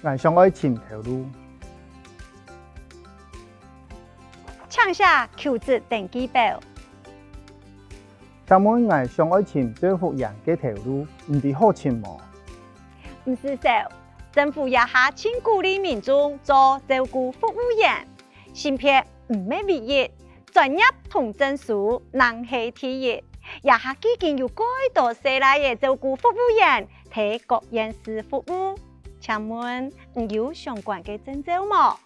我想愛前條路。搶下求職登記表。請問我想愛前照顧人嘅條路，唔知好前無？唔是少，政府也下請鼓勵民眾做照顧服務員，芯片唔咩唯一，專業同證書能係第一，也下幾件有幾多世代嘅照顧服務員提各縣市服務。請問你有相關嘅證照冇？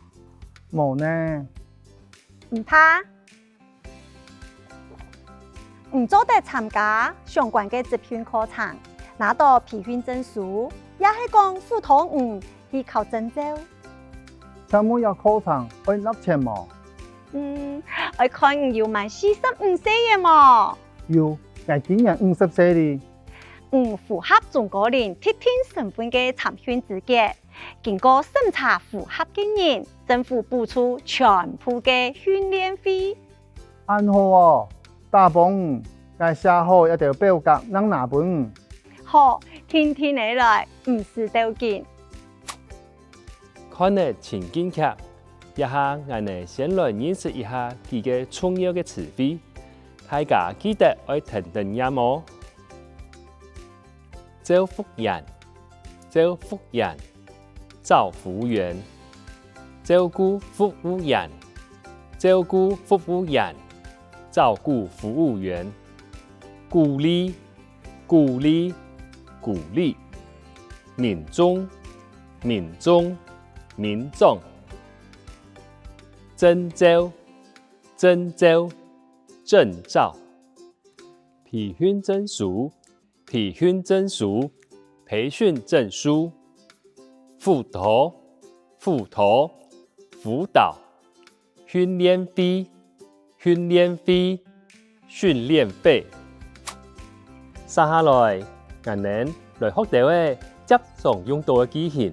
冇呢。唔怕，唔做得參加相關嘅職訓課程，拿到培訓證書，也係講輔導去考證照。請問有課程愛納錢無？我看你要滿45歲嘅冇？有，我今年50歲哩。符合中國人特定身份嘅參訓資格，經過審查符合嘅人，政府補助全部嘅訓練費。安好哦，大幫我寫好一條表格，能拿本。好，天天你來，唔是吊件。看你情景劇，一下我哋先來認識一下佢嘅重要嘅詞彙，大家記得要聽聽呀麼？照服人、照服人、照服務員、照顧服務人、照顧服務員、照顧服務員、鼓勵、鼓勵、鼓勵、民眾、民眾、民眾、證照、證照、證照、培訓證書、培訓證書、培訓證書、輔導、輔導、輔導、訓練費、訓練費、訓練費。接下來，我哋來學到嘅接常用到嘅機器，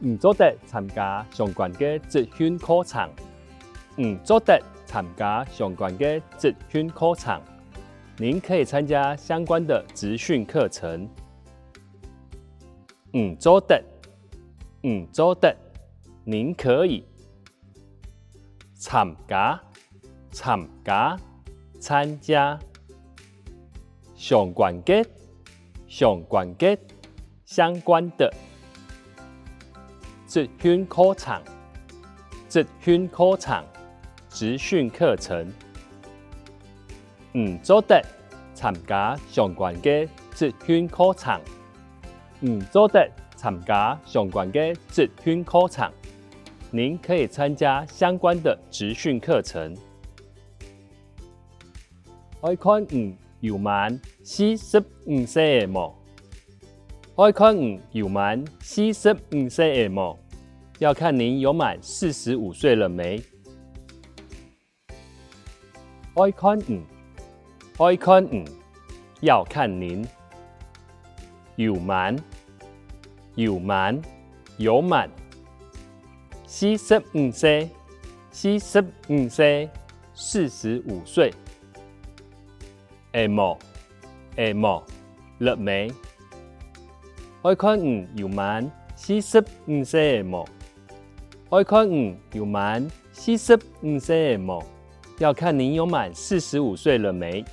唔做得參加相關嘅職訓課程，唔做得參加相關嘅職訓課程。您可以參加相關的職訓課程。唔做得，唔做得，您可以參加、參加、參加相關嘅、相關嘅、相關的職訓課程、職訓課程、職訓課程。唔做得參加相關嘅職訓課程，唔做得參加相關嘅職訓課程。您可以參加相關的職訓課程。愛看有滿45歲嘅冇？愛看有滿45歲嘅冇？要看您有滿45歲了沒？愛看愛看要看您有滿有滿45歲45歲45歲會冇了沒？愛看有滿45歲冇？愛看有滿45歲冇？要看您有滿45歲了沒？